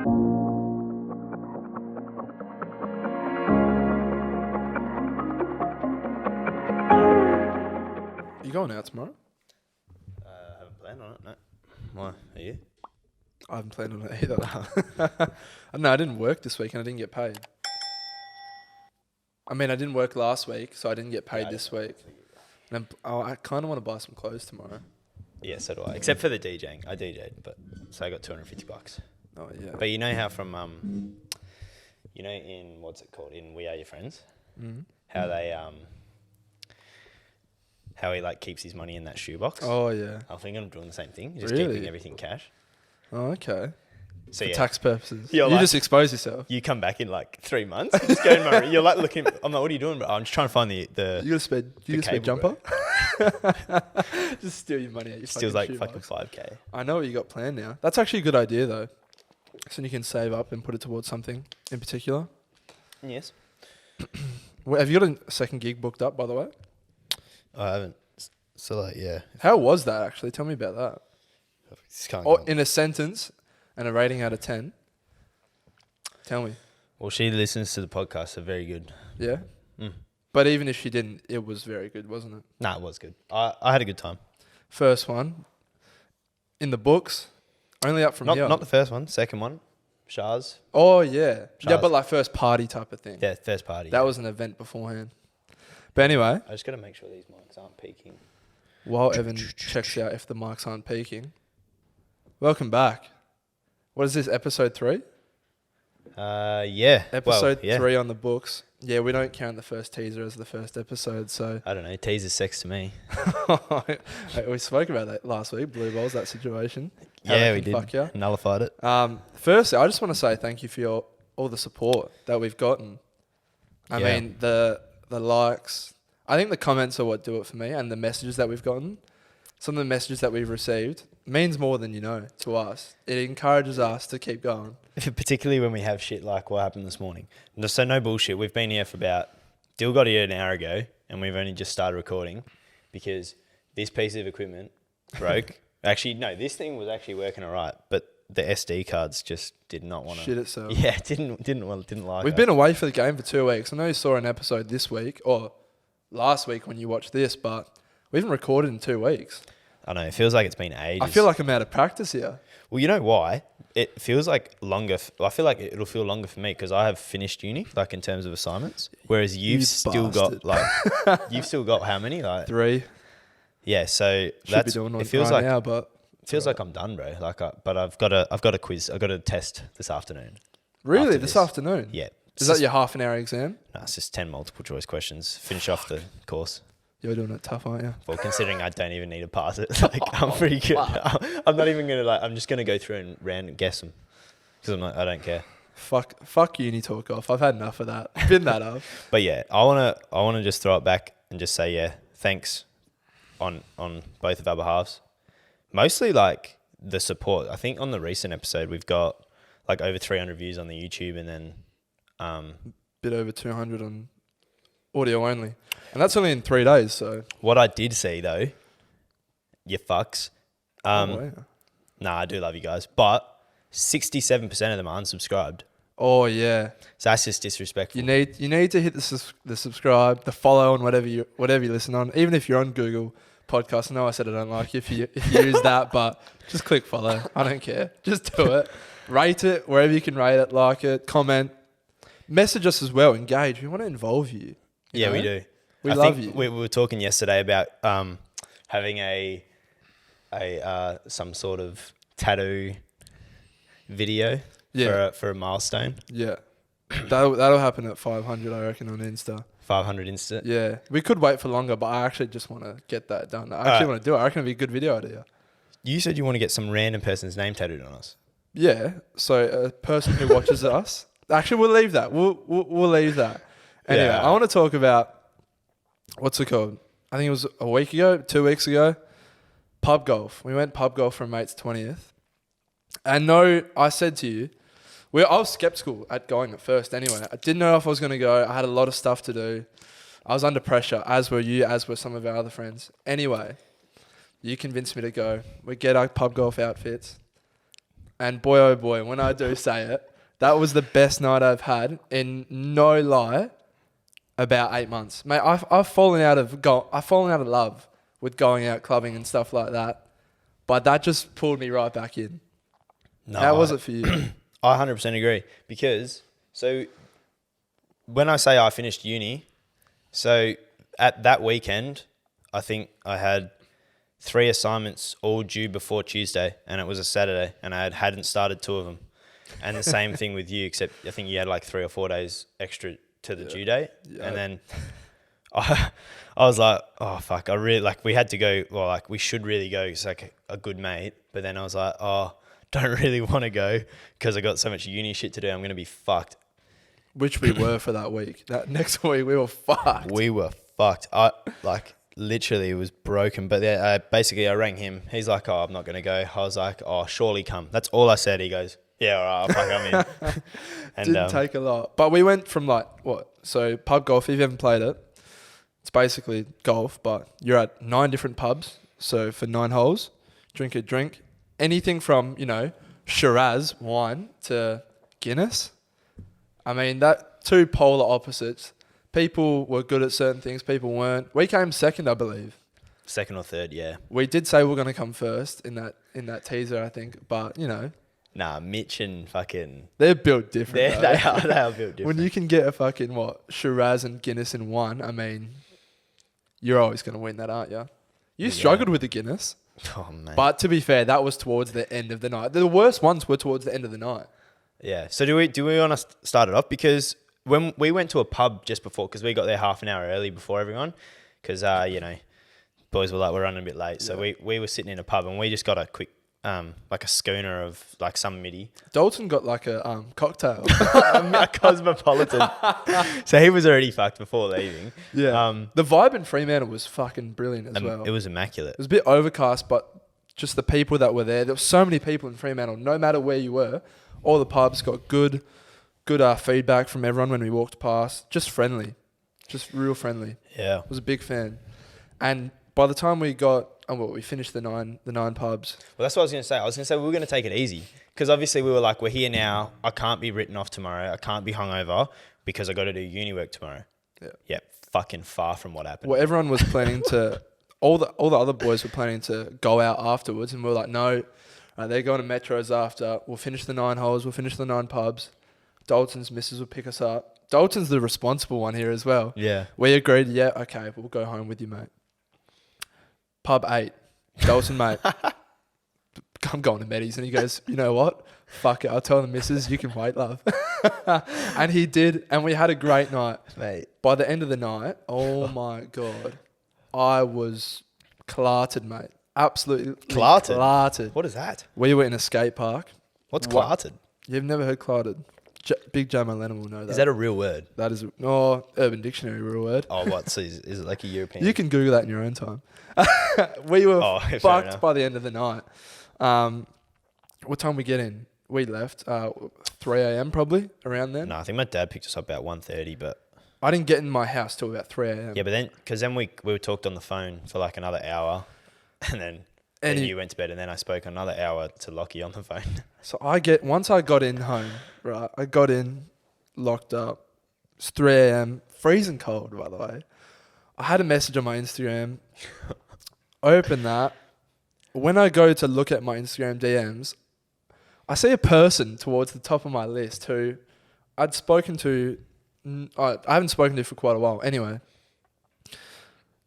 You going out tomorrow? I haven't planned on it, no. Why? Are you? I haven't planned on it either. I didn't work this week and I didn't get paid. I mean, I didn't work last week, so I didn't get paid this week. And I kind of want to buy some clothes tomorrow. Yeah, so do I. Except for the DJing. I DJ'd, but so I got $250. Oh, yeah. But you know how from, you know, in, what's it called? In We Are Your Friends? Mm-hmm. How they, how he like keeps his money in that shoebox. Oh, yeah. I think I'm doing the same thing. Just Really? keeping everything cash. Oh, okay. So For yeah, tax purposes. You're You like- just expose yourself. you come back in like 3 months. You just go in my room. You're like looking. I'm like, what are you doing, bro? I'm just trying to find the You got a spare, cable, jumper? Just steal your money out your steals fucking like shoebox. fucking 5K. I know what you got planned now. That's actually a good idea, though. So you can save up and put it towards something in particular. Yes. Well, have you got a second gig booked up, by the way? I haven't. So like, yeah. How was that, actually? Tell me about that. Just can't Or go on. in a sentence and a rating out of 10. Tell me. Well, she listens to the podcast, so very good. Yeah? Mm. But even if she didn't, it was very good, wasn't it? Nah, it was good. I had a good time. First one. In the books. Only up from here. Not the first one. Second one. Shah's. Oh, yeah. Yeah, Shaz. but like first party type of thing. Yeah, first party. That was an event beforehand. But anyway, I just got to make sure these mics aren't peaking. while Evan checks out if the mics aren't peaking, welcome back. What is this, episode 3? Yeah. Episode well, yeah. 3 on the books. Yeah, we don't count the first teaser as the first episode, so... I don't know. Teaser sex to me. We spoke about that last week, Blue Balls, that situation. How Yeah, that we can did. fuck ya. Nullified it. Firstly, I just want to say thank you for all the support that we've gotten. I Yeah. mean, the likes. I think the comments are what do it for me, and the messages that we've gotten. Some of the messages that we've received means more than you know to us. It encourages us to keep going. Particularly when we have shit like what happened this morning. So no bullshit. We've been here for about... Dill got here an hour ago, and we've only just started recording because this piece of equipment broke. Actually, no, this thing was actually working all right, but the SD cards just did not want to... Shit itself. Yeah, didn't like We've it. been away for the game for 2 weeks. I know you saw an episode this week or last week when you watched this, but we haven't recorded in 2 weeks. I know, it feels like it's been ages. I feel like I'm out of practice here. Well, you know why? It feels like longer. I feel like it'll feel longer for me because I have finished uni, like in terms of assignments, whereas you've You still bastard. got like, you've still got how many? Like 3. yeah, so Should be that's doing one it. Feels right like now, but it feels like I'm done, bro. Like, but I've got a quiz. I've got a test this afternoon. really after this this. afternoon. Yeah, Is that your half an hour exam? No, it's just 10 multiple choice questions. Finish off the course. You're doing it tough, aren't you? Well, considering I don't even need to pass it, like I'm pretty good. I'm not even gonna I'm just gonna go through and random guess them because I don't care. Fuck uni talk off. I've had enough of that. Been that up. But yeah, I wanna just throw it back and just say yeah, thanks on both of our behalves. Mostly like the support. I think on the recent episode we've got like over 300 views on the YouTube and then Bit over 200 on audio only, and that's only in 3 days. So what I did see though, you fucks. oh, wow. Nah, I do love you guys, but 67% of them are unsubscribed. Oh yeah, So that's just disrespectful. you need to hit the subscribe, the follow on whatever you listen on. Even if you're on Google Podcasts, I know I said I don't like if you use that, but just click follow. I don't care. Just do it. Rate it wherever you can rate it, like it, comment, message us as well. Engage. We want to involve you. Yeah, know? we do. We I love think you. We were talking yesterday about having a some sort of tattoo video Yeah. for a milestone. Yeah. That'll happen at 500, I reckon, on Insta. 500 Insta. Yeah. We could wait for longer, but I actually just want to get that done. I actually want to do it. I reckon it'd be a good video idea. You said you want to get some random person's name tattooed on us. Yeah. So a person who watches us. Actually, we'll leave that. We'll leave that. Anyway, Yeah. I want to talk about what's it called? I think it was a week ago, 2 weeks ago. Pub golf. We went pub golf for a mate's 20th. And no, I said to you, I was skeptical at going at first anyway. I didn't know if I was going to go. I had a lot of stuff to do. I was under pressure, as were you, as were some of our other friends. Anyway, you convinced me to go. We get our pub golf outfits. And boy, oh boy, when I do say it, that was the best night I've had in no lie about 8 months. Mate, I've fallen out of love with going out clubbing and stuff like that. But that just pulled me right back in. No, How was it for you? I 100% agree because when I say I finished uni, so at that weekend, I think I had 3 assignments all due before Tuesday, and it was a Saturday, and I hadn't started 2 of them. And the same thing with you, except I think you had like 3 or 4 days extra to the due date. Yeah. And then I was like, oh, fuck, I really, like, we had to go, well, like, we should really go. It's like a good mate. But then I was like, oh, don't really want to go because I got so much uni shit to do. I'm going to be fucked. Which we were for that week. That next week, we were fucked. We were fucked. Literally, it was broken. But yeah, basically, I rang him. He's like, oh, I'm not going to go. I was like, oh, surely come. That's all I said. He goes, yeah, all right, fuck, I'm in. And, didn't take a lot. But we went from like, what? So pub golf, if you haven't played it, it's basically golf, but you're at 9 different pubs. So for 9 holes, drink a drink. Anything from, Shiraz wine to Guinness. I mean, that 2 polar opposites. People were good at certain things, people weren't. We came second, I believe. Second or third, yeah. We did say we were going to come first in that teaser, I think. But, Nah, Mitch and fucking... They're built different. They are built different. When you can get a fucking, Shiraz and Guinness in one, I mean, you're always going to win that, aren't you? You struggled with the Guinness. Oh, man. But to be fair, that was towards the end of the night. The worst ones were towards the end of the night. Yeah. So do we want to start it off? Because when we went to a pub just before, because we got there half an hour early before everyone, because, boys were like, we're running a bit late. So we were sitting in a pub and we just got a quick... like a schooner of like some midi. Dalton got like a cocktail. A cosmopolitan. So he was already fucked before leaving. Yeah. The vibe in Fremantle was fucking brilliant as well. It was immaculate. It was a bit overcast, but just the people that were there. There were so many people in Fremantle, no matter where you were. All the pubs got good feedback from everyone when we walked past. Just friendly. Just real friendly. Yeah. I was a big fan. And by the time we got... we finished the nine pubs. Well, that's what I was going to say. I was going to say we were going to take it easy because obviously we were like, we're here now. I can't be written off tomorrow. I can't be hungover because I got to do uni work tomorrow. Yeah. Yeah. Fucking far from what happened. Well, everyone was planning to, all the other boys were planning to go out afterwards, and we were like, no, they're going to Metros after. We'll finish the 9 holes. We'll finish the 9 pubs. Dalton's missus will pick us up. Dalton's the responsible one here as well. Yeah. We agreed. Yeah. Okay. We'll go home with you, mate. Pub 8, Dalton, mate, I'm going to Meddy's. And he goes, you know what? Fuck it. I'll tell the missus, you can wait, love. And he did. And we had a great night. Mate. By the end of the night, oh my God, I was clarted, mate. Absolutely Clarted? clarted. What is that? We were in a skate park. What's clarted? You've never heard clarted? Big Jamo Lennon will know that. Is that a real word? That is, Urban Dictionary real word. Oh, what? So is it like a European? You can Google that in your own time. We were fucked by the end of the night. What time we get in? We left 3 a.m. probably, around then. No, I think my dad picked us up about 1:30, but... I didn't get in my house till about 3 a.m. Yeah, but then... Because then we talked on the phone for like another hour, and then you went to bed, and then I spoke another hour to Lockie on the phone. So once I got in home, right, I got in, locked up. It's 3 a.m., freezing cold, by the way. I had a message on my Instagram. I opened that. When I go to look at my Instagram DMs, I see a person towards the top of my list who I'd spoken to. I haven't spoken to for quite a while. Anyway,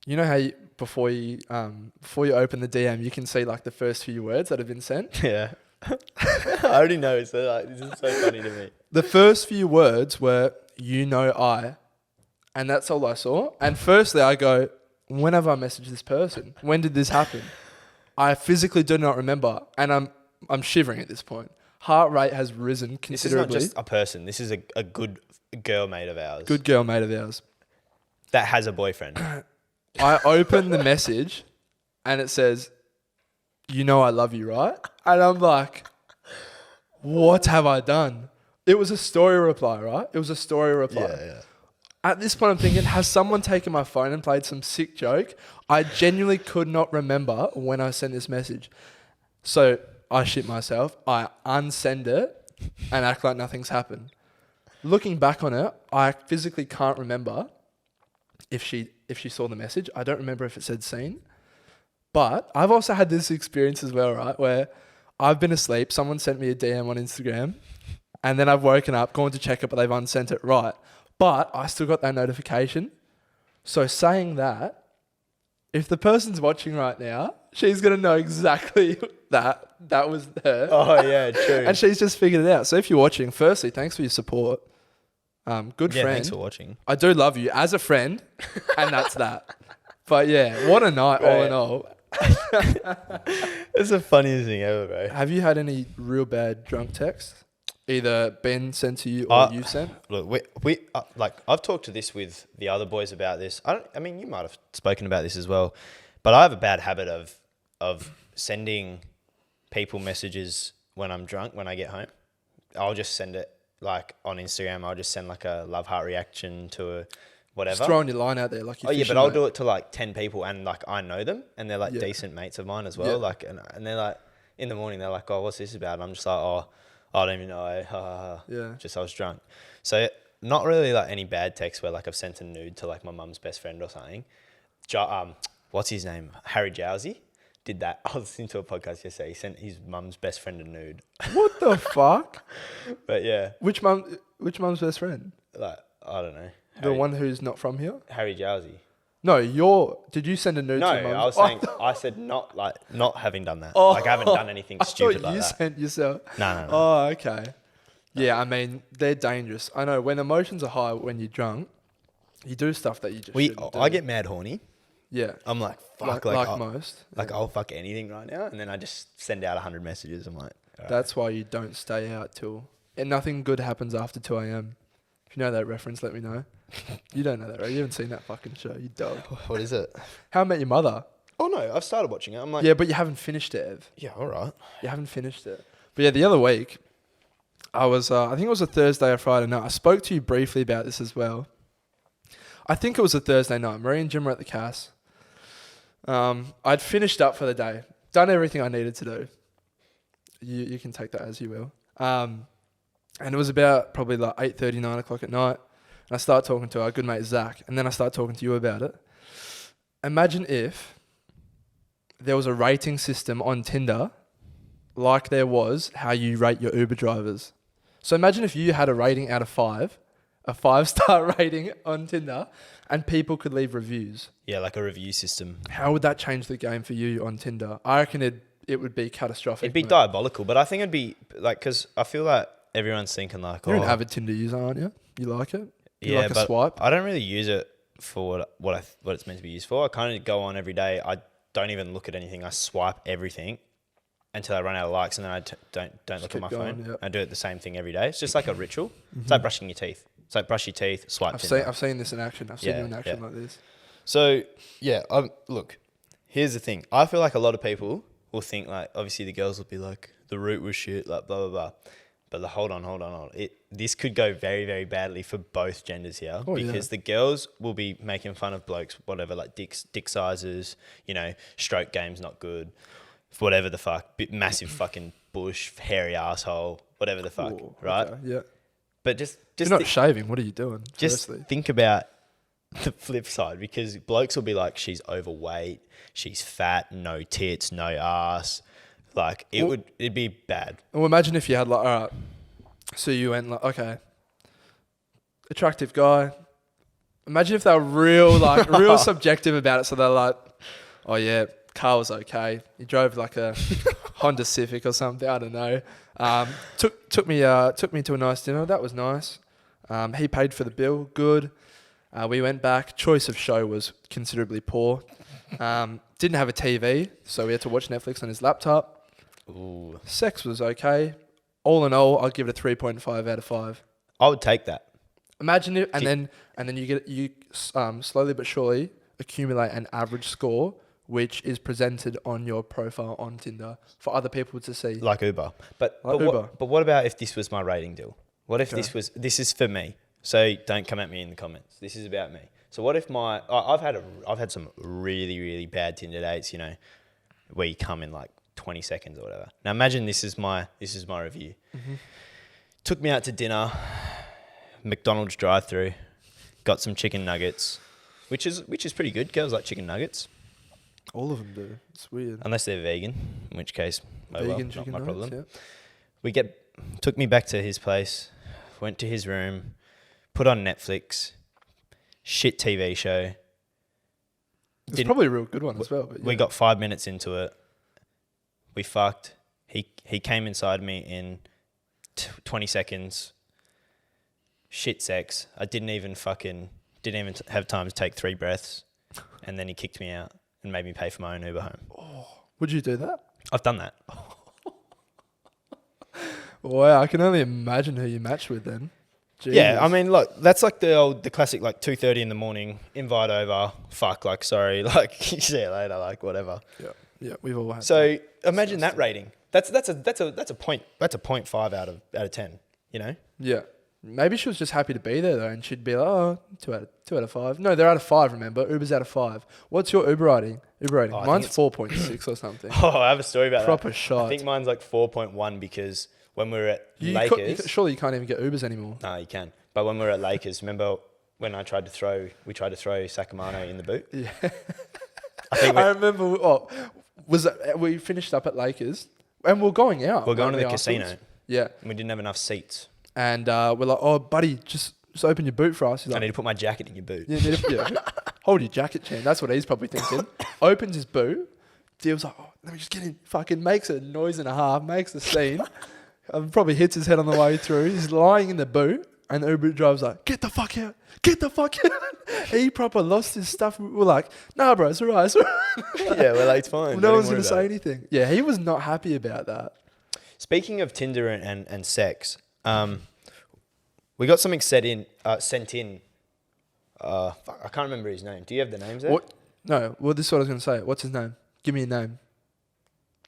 you know how before you open the DM, you can see like the first few words that have been sent? Yeah. I already know. So like, this is so funny to me. The first few words were, I. And that's all I saw. And firstly, I go, when have I messaged this person? When did this happen? I physically do not remember. And I'm shivering at this point. Heart rate has risen considerably. This is not just a person. This is a good girl mate of ours. Good girl mate of ours. That has a boyfriend. I open the message and it says, I love you, right? And I'm like, what have I done? It was a story reply, right? It was a story reply. Yeah. At this point, I'm thinking, has someone taken my phone and played some sick joke? I genuinely could not remember when I sent this message. So I shit myself, I unsend it and act like nothing's happened. Looking back on it, I physically can't remember if she saw the message. I don't remember if it said seen. But I've also had this experience as well, right? Where I've been asleep, someone sent me a DM on Instagram, and then I've woken up, gone to check it, but they've unsent it right. But I still got that notification. So saying that, if the person's watching right now, she's going to know exactly that was her. Oh, yeah, true. And she's just figured it out. So if you're watching, firstly, thanks for your support. Good friend. Thanks for watching. I do love you as a friend, and that's that. But yeah, what a night all in all. It's the funniest thing ever, bro. Have you had any real bad drunk texts? Either Ben sent to you or you sent? Look, we like I've talked to this with the other boys about this. I mean, you might have spoken about this as well, but I have a bad habit of sending people messages when I'm drunk when I get home. I'll just send it like on Instagram. I'll just send like a love heart reaction to a whatever. Just throwing your line out there like you're but I'll do it to like 10 people and like I know them and they're like decent mates of mine as well. Yeah. Like and they're like in the morning they're like, oh, what's this about? And I'm just like, oh, I don't even know. Yeah. Just I was drunk. So not really like any bad text where like I've sent a nude to like my mum's best friend or something. What's his name? Harry Jowsey did that. I was listening to a podcast yesterday. He sent his mum's best friend a nude. What the fuck? But yeah. Which mum's best friend? Like, I don't know. The one who's not from here? Harry Jowsey. No, did you send a nude No, to mum? I was saying, I said not having done that. Like I haven't done anything stupid like you that. sent yourself. No. Oh, okay. Yeah, I mean, they're dangerous. I know when emotions are high when you're drunk, you do stuff that you just shouldn't do. I get mad horny. Yeah. I'm like, fuck. Like most. Like I'll fuck anything right now. And then I just send out 100 messages. I'm like, all right. That's why you don't stay out and nothing good happens after 2 a.m. If you know that reference, let me know. You don't know that, right? You haven't seen that fucking show, you dog. What is it? How I Met Your Mother. Oh no, I've started watching it. I'm like, Yeah, but you haven't finished it, Ev. yeah, all right. You haven't finished it. But yeah, the other week, I was, I think it was a Thursday or Friday night. I spoke to you briefly about this as well. I think it was a Thursday night. Marie and Jim were at the Cass. I'd finished up for the day, done everything I needed to do. You can take that as you will. And it was about probably like 8:30, 9 o'clock at night. And I start talking to our good mate Zach, and then I start talking to you about it. Imagine if there was a rating system on Tinder like there was how you rate your Uber drivers. So imagine if you had a rating out of 5, a 5-star rating on Tinder, and people could leave reviews. Yeah, like a review system. How would that change the game for you on Tinder? I reckon it would be catastrophic. It'd be diabolical, but I think it'd be like, because I feel like everyone's thinking like, you're an avid Tinder user, aren't you? You like it? You like a but swipe? I don't really use it for what it's meant to be used for. I kind of go on every day. I don't even look at anything. I swipe everything until I run out of likes, and then I don't look at my phone. Yep. I do it the same thing every day. It's just like a ritual. Mm-hmm. It's like brushing your teeth. It's like brush your teeth, swipe. I've seen this in action. I've seen you in action like this. So yeah, look. Here's the thing. I feel like a lot of people will think like, obviously the girls will be like, the route was shit, like blah blah blah. But hold on. This could go very, very badly for both genders here, because the girls will be making fun of blokes, whatever, like dick sizes, stroke game's not good, whatever the fuck, massive fucking bush, hairy asshole, whatever the fuck, right? Okay, yeah. But just you're not shaving. What are you doing? Just firstly? Think about the flip side, because blokes will be like, she's overweight, she's fat, no tits, no ass. Like it'd be bad. Well, imagine if you had like, all right, so you went like, okay, attractive guy. Imagine if they were real subjective about it. So they're like, oh yeah, car was okay. He drove like a Honda Civic or something. I don't know. Took me to a nice dinner. That was nice. He paid for the bill. Good. We went back. Choice of show was considerably poor. Didn't have a TV, so we had to watch Netflix on his laptop. Ooh. Sex was okay. All in all, I'd give it a 3.5 out of 5. I would take that. Imagine it, and then you slowly but surely accumulate an average score, which is presented on your profile on Tinder for other people to see. Like Uber. But Uber. What about if this was my rating deal? What if this is for me? So don't come at me in the comments. This is about me. So what if I've had some really, really bad Tinder dates, where you come in like 20 seconds or whatever. Now imagine this is my review. Took me out to dinner, McDonald's drive-through, got some chicken nuggets, which is pretty good. Girls like chicken nuggets. All of them do. It's weird. Unless they're vegan, in which case, Vegan not chicken my nuggets, problem. yeah. Took me back to his place, went to his room, put on Netflix, shit TV show. It's probably a real good one as well. But yeah. We got 5 minutes into it. We fucked. He came inside me in 20 seconds. Shit sex. I didn't even have time to take 3 breaths, and then he kicked me out and made me pay for my own Uber home. Oh, would you do that? I've done that. Wow, I can only imagine who you matched with then. Jesus. Yeah, I mean, look, that's like the classic, like 2:30 in the morning, invite over, fuck, like sorry, like see you later, like whatever. Yeah, we've all had. So imagine that rating. That's a 0.5 out of 10. You know? Yeah, maybe she was just happy to be there though, and she'd be like, oh, 2 out of 5. No, they're out of 5. Remember, Uber's out of 5. What's your Uber rating? Oh, Mine's 4.6 or something. Oh, I have a story about Proper that. shot. I think mine's like 4.1 because when we were at Lakers, surely you can't even get Ubers anymore. no, you can. But when we were at Lakers, remember when we tried to throw Sacramento in the boot? Yeah, I think I remember. Oh, we finished up at Lakers and we're going out. we're going to the afterwards. casino. Yeah, And we didn't have enough seats. and we're like, oh, buddy, just open your boot for us. He's I like, need to put my jacket in your boot. yeah. Hold your jacket chain. That's what he's probably thinking. Opens his boot. Deal's like, oh, let me just get in. Fucking makes a noise and a half. Makes a scene. Probably hits his head on the way through. He's lying in the boot. And the Uber driver's like, get the fuck out. Get the fuck out. He proper lost his stuff. We're like, nah, bro, it's all right. It's all right. Yeah, well, it's fine. No one's going to say anything. Yeah, he was not happy about that. Speaking of Tinder and sex, we got something sent in. I can't remember his name. Do you have the names there? What? No, well, this is what I was going to say. What's his name? Give me a name.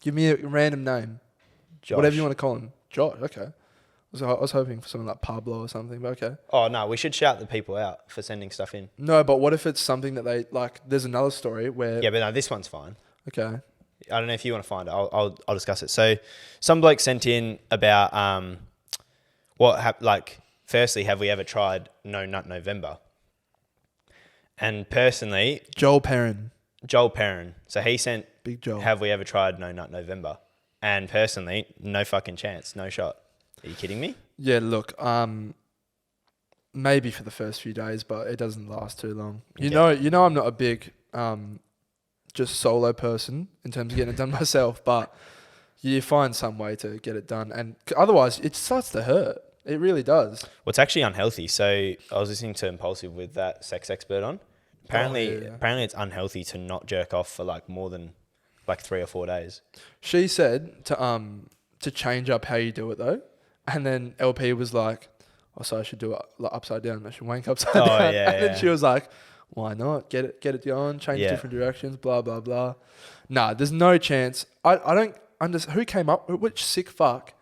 Give me a random name. Josh. Whatever you want to call him. Josh, okay. I was hoping for something like Pablo or something, but okay. Oh, no, we should shout the people out for sending stuff in. No, but what if it's something that they, like, there's another story where... Yeah, but no, this one's fine. Okay. I don't know if you want to find it. I'll discuss it. So some bloke sent in about firstly, have we ever tried No Nut November? And personally... Joel Perrin. So he sent, Big Joel. have we ever tried No Nut November? And personally, no fucking chance. No shot. Are you kidding me? Yeah, look, maybe for the first few days, but it doesn't last too long. You know I'm not a big just solo person in terms of getting it done myself, but you find some way to get it done, and otherwise it starts to hurt. It really does. Well, it's actually unhealthy. So I was listening to Impulsive with that sex expert on. Apparently it's unhealthy to not jerk off for like more than like 3 or 4 days. She said to change up how you do it though, and then LP was like, "Oh, so I should do it like upside down. I should wank upside down." Yeah, and then she was like, "Why not? Get it going. Change different directions. Blah blah blah." Nah, there's no chance. I don't understand who came up. Which sick fuck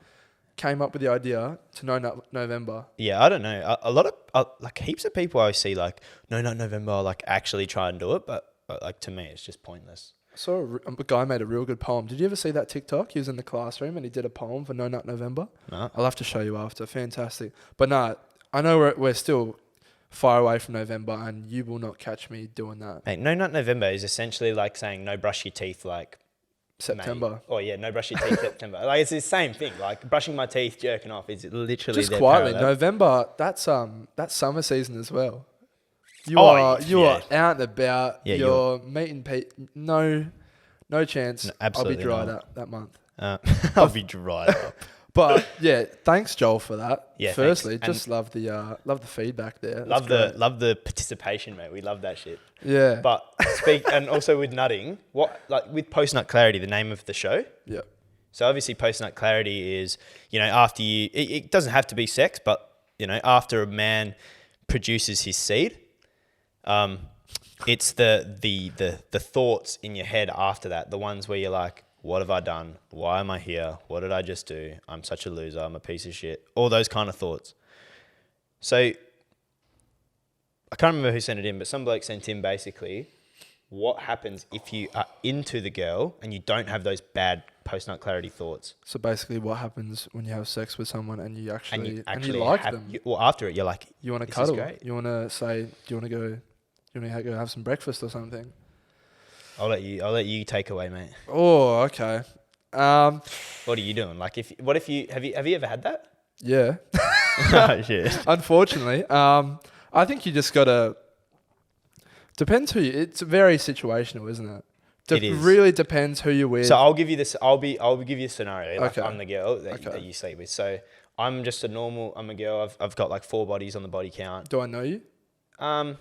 came up with the idea to No Nut November? Yeah, I don't know. A lot of like heaps of people I see like No Nut November like actually try and do it, but like to me it's just pointless. I saw a guy made a real good poem. Did you ever see that TikTok? He was in the classroom and he did a poem for No Nut November. No. I'll have to show you after. Fantastic. But nah, I know we're still far away from November, and you will not catch me doing that. Mate, No Nut November is essentially like saying no brush your teeth like September. May. Oh yeah, no brush your teeth September. Like it's the same thing. Like brushing my teeth, jerking off is literally Just quietly, parallel. November. That's summer season as well. You Oh, are out and about. Yeah, you're meeting people. No chance. No, absolutely I'll be dry not. that month. I'll be dried up. But yeah, thanks Joel for that. Yeah, Firstly, thanks. just love the feedback there. Love the participation, mate. We love that shit. Yeah. But and also with nutting, with post nut clarity, the name of the show. Yeah. So obviously post nut clarity is, after it doesn't have to be sex, but after a man produces his seed, it's the thoughts in your head after that, the ones where you're like, what have I done? Why am I here? What did I just do? I'm such a loser. I'm a piece of shit. All those kind of thoughts. So I can't remember who sent it in, but some bloke sent in basically what happens if you are into the girl and you don't have those bad post-nut clarity thoughts. So basically, what happens when you have sex with someone and you actually like them? Well, after it, you're like, You want to this is cuddle. great. You want to say, do you want to go have some breakfast or something? I'll let you take away, mate. Oh, okay. What are you doing? Like, have you ever had that? Yeah. Oh, shit. Unfortunately, I think you just gotta. Depends who you. It's very situational, isn't it? It is. Really depends who you're with. So I'll give you this. I'll give you a scenario. Like, Okay. I'm the girl that you sleep with. So I'm just I'm a girl. I've got like 4 bodies on the body count. Do I know you? No.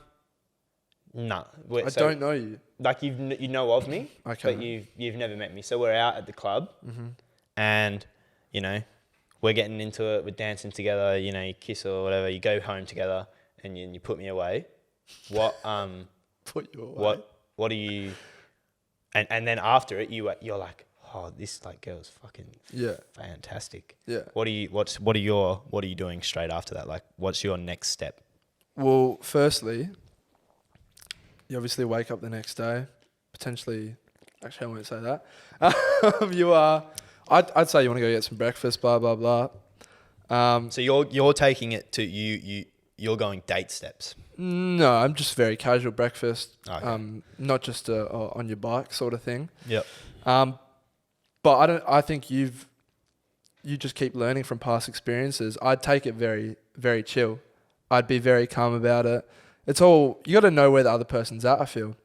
I don't know you. Like you know of me, Okay. but you've never met me. So we're out at the club, and we're getting into it. We're dancing together. You kiss or whatever. You go home together, and you put me away. What Put you away. What do you? And then after it, you're like, oh, this like girl's fucking fantastic. Yeah. What are you doing straight after that? Like, what's your next step? Well, firstly, you obviously wake up the next day, potentially. Actually, I won't say that. I'd say you want to go get some breakfast. Blah blah blah. So you're taking it to you're going date steps. No, I'm just very casual breakfast. Okay. Not just on your bike sort of thing. Yep. But I think you just keep learning from past experiences. I'd take it very, very chill. I'd be very calm about it. It's all, you got to know where the other person's at, I feel.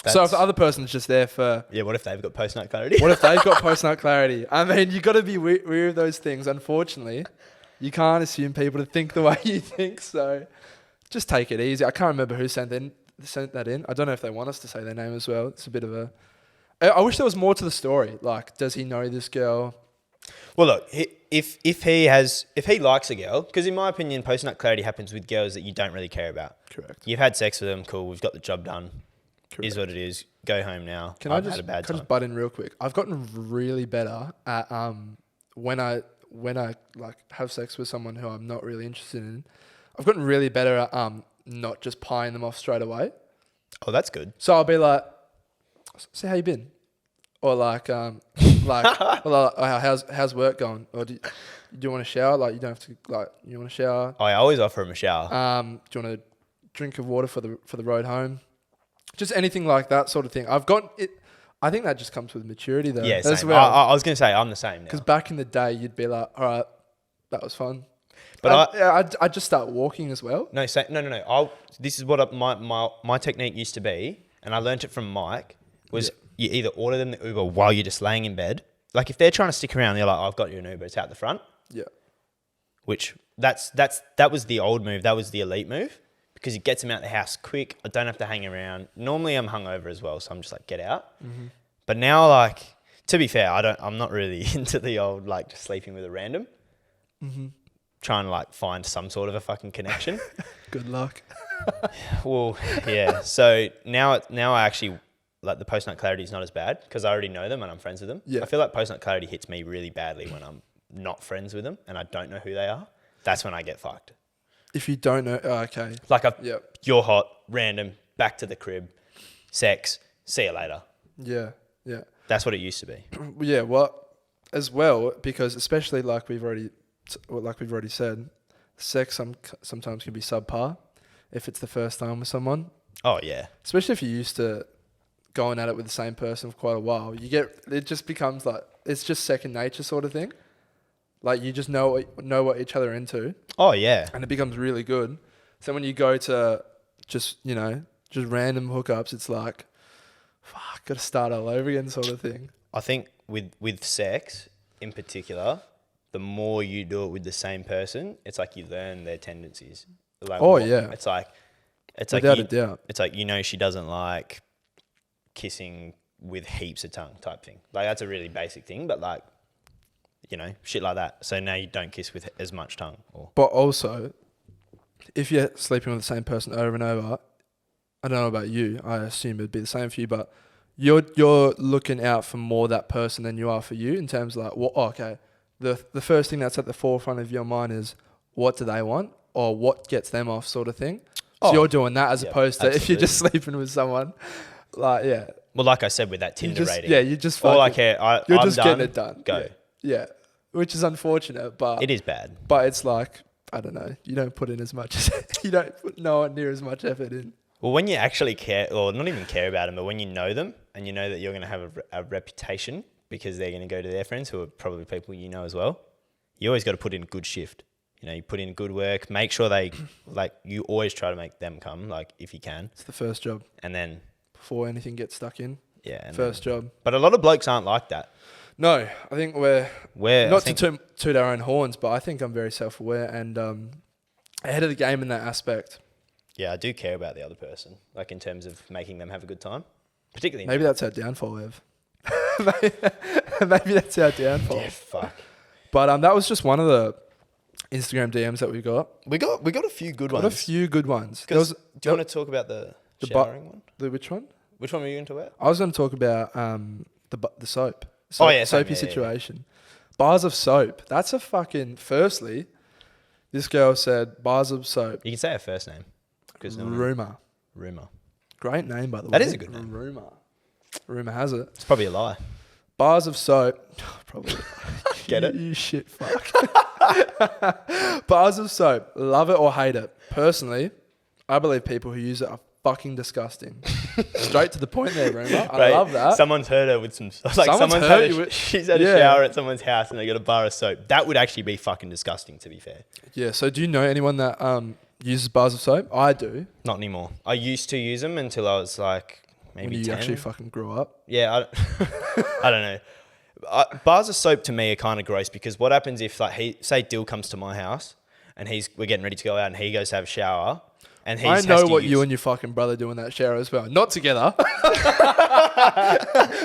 So if the other person's just there for... Yeah, what if they've got post-nut clarity? What if they've got post-nut clarity? I mean, you got to be weary of those things. Unfortunately, you can't assume people to think the way you think. So just take it easy. I can't remember who sent that in. I don't know if they want us to say their name as well. It's a bit of a... I wish there was more to the story. Like, does he know this girl? Well, look, if he likes a girl, because in my opinion, post-nut clarity happens with girls that you don't really care about. Correct. You've had sex with them, cool. We've got the job done. Correct. Is what it is. Go home now. Can Had a bad I time. just butt in real quick? I've gotten really better at when I like have sex with someone who I'm not really interested in. I've gotten really better at not just pieing them off straight away. Oh, that's good. So I'll be like, "See how you been?" Or like how's work going? Or do you want to shower? Like, you don't have to, like, you want to shower? I always offer him a shower. Do you want a drink of water for the road home? Just anything like that sort of thing. I've got it. I think that just comes with maturity, though. Yeah, as same. well. I was going to say I'm the same now. Because back in the day, you'd be like, "All right, that was fun." But I'd just start walking as well. No. This is what my technique used to be, and I learnt it from Mike. Was you either order them the Uber while you're just laying in bed. Like if they're trying to stick around, they're like, "I've got you an Uber. It's out the front." Yeah. Which that was the old move. That was the elite move because it gets them out the house quick. I don't have to hang around. Normally I'm hungover as well, so I'm just like, get out. Mm-hmm. But now, like, to be fair, I'm not really into the old like just sleeping with a random. Mm-hmm. Trying to like find some sort of a fucking connection. Good luck. Well, yeah. So now I actually like the post-nut clarity is not as bad because I already know them and I'm friends with them. Yeah. I feel like post-nut clarity hits me really badly when I'm not friends with them and I don't know who they are. That's when I get fucked. If you don't know, okay. Like you're hot, random, back to the crib, sex, see you later. Yeah, yeah. That's what it used to be. Yeah, well, as well, because especially like we've already said, sex sometimes can be subpar if it's the first time with someone. Oh yeah. Especially if you're used to going at it with the same person for quite a while. It just becomes like, it's just second nature sort of thing. Like you just know what each other are into. Oh yeah. And it becomes really good. So when you go to just random hookups, it's like, fuck, gotta start all over again sort of thing. I think with sex in particular, the more you do it with the same person, it's like you learn their tendencies. Like, yeah. It's like Without a doubt. It's like, she doesn't like kissing with heaps of tongue type thing. Like that's a really basic thing, but like, shit like that. So now you don't kiss with as much tongue. But also, if you're sleeping with the same person over and over, I don't know about you, I assume it'd be the same for you, but you're looking out for more that person than you are for you in terms of like, the first thing that's at the forefront of your mind is what do they want or what gets them off sort of thing. So you're doing that as opposed to if you're just sleeping with someone. Like, yeah. Well, like I said with that Tinder rating. Yeah, you just all I fucking, care, you're I'm just done, getting it done. Go. Yeah, which is unfortunate, but It is bad. But it's like, I don't know. You don't put in as much as you don't put nowhere near as much effort in. Well, when you actually care, or not even care about them, but when you know them and you know that you're going to have a reputation because they're going to go to their friends who are probably people you know as well, you always got to put in good shift. You know, you put in good work, make sure they, like, you always try to make them come, like, if you can. It's the first job. And then... Before anything gets stuck in. Yeah. And first job. But a lot of blokes aren't like that. No, I think we're not to toot our own horns, but I think I'm very self-aware and ahead of the game in that aspect. Yeah, I do care about the other person, like in terms of making them have a good time. Particularly maybe that's our downfall, Ev. Maybe that's our downfall. Yeah, fuck. But that was just one of the Instagram DMs that we got. We got a few good ones. A few good ones. Do you want to talk about the showering one? Which one? Which one were you going to talk about? I was going to talk about the soap. Soapy situation. Bars of soap. That's a fucking... Firstly, this girl said bars of soap. You can say her first name. Rumour. Great name, by the way. That is a good name. Rumour has it. It's probably a lie. Bars of soap. Probably. Get it? You shit fuck. Bars of soap. Love it or hate it. Personally, I believe people who use it are fucking disgusting. Straight to the point there, Rumour. I love that. Someone's heard her with some... Like she's had a shower at someone's house and they got a bar of soap. That would actually be fucking disgusting, to be fair. Yeah, so do you know anyone that uses bars of soap? I do. Not anymore. I used to use them until I was like maybe 10. When you actually fucking grew up? Yeah, I don't know. Bars of soap to me are kind of gross because what happens if like say Dill comes to my house and we're getting ready to go out and he goes to have a shower and I know what you and your fucking brother do in that shower as well. Not together.